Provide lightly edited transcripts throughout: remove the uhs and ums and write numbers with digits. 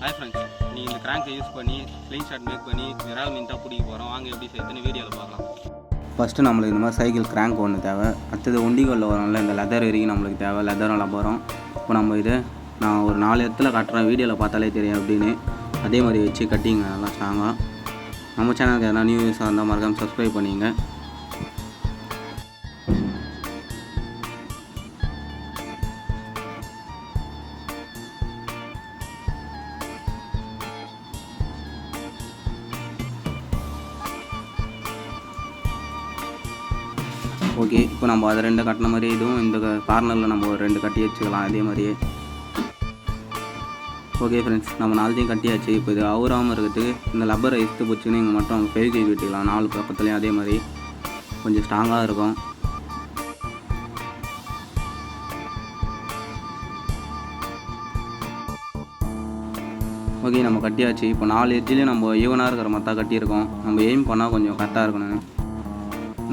Hi friends, நீங்கள் இந்த கிராங்கை use பண்ணி ஸ்க்ரீன் ஷாட் மேக் பண்ணி விரால் மீன் தான் பிடிக்க போகிறோம். வாங்க எப்படி செய்யுதுன்னு வீடியோவில் பார்க்கலாம். ஃபஸ்ட்டு நம்மளுக்கு இந்த மாதிரி சைக்கிள் கிராங்க் ஒன்று தேவை. அடுத்தது ஒண்டிகளில் வரும்ல இந்த லெதர் வரைக்கும் நம்மளுக்கு தேவை. லெதரும் லப்பரும். இப்போ நம்ம இது நான் ஒரு 4 இடத்துல காட்டுறேன், வீடியோவில் பார்த்தாலே தெரியும் அப்படின்னு. அதே மாதிரி வச்சு கட்டிங்க நல்லா ஸ்ட்ராங்காக. நம்ம சேனலுக்கு எதனா நியூ யூஸாக இருந்தால் மறக்காமல் சப்ஸ்கிரைப் பண்ணிங்க. ஓகே, இப்போ நம்ம அதை 2 கட்டின மாதிரி இதுவும் இந்த கார்னரில் நம்ம ஒரு 2 கட்டி வச்சுக்கலாம் அதே மாதிரியே. ஓகே ஃப்ரெண்ட்ஸ், நம்ம 4த்தையும் கட்டியாச்சு. இப்போ இது அவுறாமல் இருக்கிறதுக்கு இந்த லப்பரை இழுத்து போச்சுன்னு இங்கே மட்டும் ஃபெவிக்விக் விட்டுக்கலாம் 4 பக்கத்துலேயும். அதே மாதிரி கொஞ்சம் ஸ்ட்ராங்காக இருக்கும். ஓகே, நம்ம கட்டியாச்சு. இப்போ 4 எட்ஜ்லேயும் நம்ம ஈவனாக இருக்கிற மாதிரி தான் கட்டியிருக்கோம். நம்ம எய்ம் பண்ணால் கொஞ்சம் கரெக்டாக இருக்கணும்.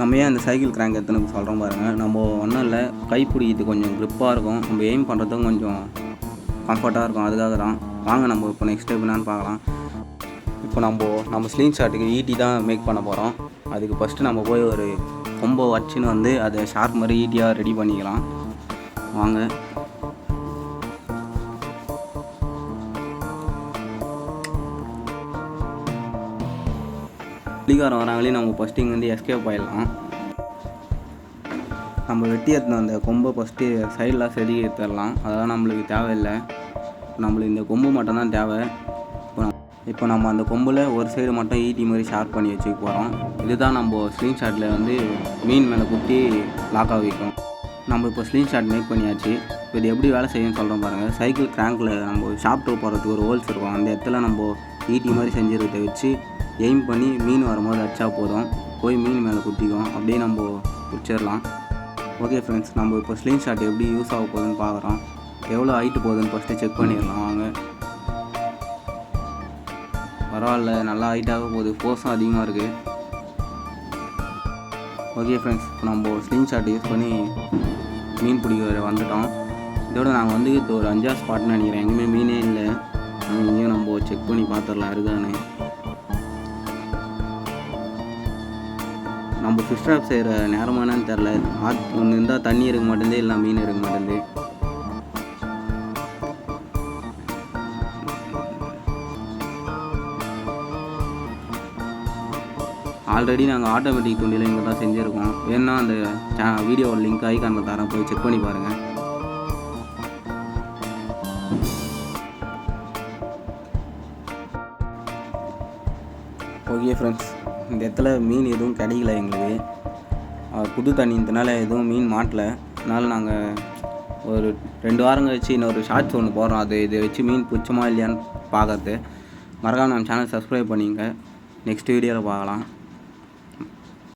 நம்ம ஏன் அந்த சைக்கிள் கிராங்க் எடுத்துன்னு சொல்கிறோம் பாருங்கள். நம்ம ஒன்றும் இல்லை, கைப்பிடிக்கிறது கொஞ்சம் க்ரிப்பாக இருக்கும், நம்ம எய்ம் பண்ணுறதுக்கும் கொஞ்சம் கம்ஃபர்ட்டாக இருக்கும். அதுக்காக தான். வாங்க நம்ம இப்போ நெக்ஸ்ட் ஸ்டெப் என்னான்னு பார்க்கலாம். இப்போ நம்ம ஸ்க்ரீன் ஷாட்டுக்கு ஈட்டி தான் மேக் பண்ண போகிறோம். அதுக்கு ஃபஸ்ட்டு நம்ம போய் ஒரு கொம்பை வச்சுன்னு வந்து அதை ஷார்ப் மாதிரி ஈட்டியாக ரெடி பண்ணிக்கலாம். வாங்க. புலிகாரம் வராங்களே, நம்ம ஃபஸ்ட்டு இங்கே வந்து எஸ்கேப் ஆகிடலாம். நம்ம வெட்டி எடுத்துன அந்த கொம்பை ஃபஸ்ட்டு சைடெலாம் செடி எடுத்துடலாம். அதெல்லாம் நம்மளுக்கு தேவையில்லை. நம்மளுக்கு இந்த கொம்பு மட்டும்தான் தேவை. இப்போ நம்ம அந்த கொம்பில் ஒரு சைடு மட்டும் ஈட்டி மாதிரி ஷார்ப் பண்ணி வச்சுக்க போகிறோம். இதுதான் நம்ம ஸ்க்ரீன் ஷாட்டில் வந்து மீன் மேலே குத்தி லாக்காக வைக்கும். நம்ம இப்போ ஸ்க்ரீன் ஷாட் மேக் பண்ணியாச்சு. இப்போ இது எப்படி வேலை செய்யும்னு சொல்கிறோம் பாருங்கள். சைக்கிள் கிராங்கில் நம்ம ஷார்ப் டூ போகிறதுக்கு ஒரு ஹோல்ஸ் இருக்கும். அந்த இடத்துல நம்ம ஈட்டி மாதிரி செஞ்சுருக்கிறத வச்சு எய்ம் பண்ணி மீன் வரும்போது அடிச்சா போதும், போய் மீன் மேலே குத்திக்கும். அப்படியே நம்ம பிடிச்சிடலாம். ஓகே ஃப்ரெண்ட்ஸ், நம்ம இப்போ ஸ்க்ரீன் ஷாட் எப்படி யூஸ் ஆக போகுதுன்னு பார்க்குறோம். எவ்வளோ ஹைட்டு போகுதுன்னு ஃபஸ்ட்டு செக் பண்ணிடலாம். வாங்க. பரவாயில்ல, நல்லா ஹைட்டாக போகுது, ஃபோர்ஸும் அதிகமாக இருக்குது. ஓகே ஃப்ரெண்ட்ஸ், இப்போ நம்ம ஸ்க்ரீன் ஷாட் யூஸ் பண்ணி மீன் பிடிக்க வந்துட்டோம். இதோட நாங்கள் வந்து இப்போ ஒரு 5 ஸ்பாட்னு நினைக்கிறேன். எங்கேயுமே மீனே இல்லை. இங்கேயும் நம்ம செக் பண்ணி பார்த்துடலாம் இருக்கான்னு. நம்ம ஃபிஷ் ட்ராப் செய்கிற நேரமானு தெரில. ஒன்று இருந்தால் தண்ணி இருக்க மாட்டேங்குது, இல்லை மீன் இருக்க மாட்டேங்குது. ஆல்ரெடி நாங்கள் ஆட்டோமேட்டிக் தூண்டியில் இங்கே தான் செஞ்சுருக்கோம். வேணுன்னா அந்த வீடியோ லிங்க் ஐகானில் தரேன், போய் செக் பண்ணி பாருங்கள். ஓகே ஃப்ரெண்ட்ஸ், இந்த இடத்துல மீன் எதுவும் கிடைக்கல எங்களுக்கு. புது தண்ணின்றனால எதுவும் மீன் மாட்டலை. அதனால் நாங்கள் ஒரு 2 வாரம் கழிச்சு இன்னொரு ஷார்ட்ஸ் ஒன்று போடுறோம். இதை வச்சு மீன் பிடிச்சமா இல்லையான்னு பார்க்கறது. மறக்காம நம்ம சேனல் சப்ஸ்கிரைப் பண்ணிங்க. நெக்ஸ்ட் வீடியோவில் பார்க்கலாம்.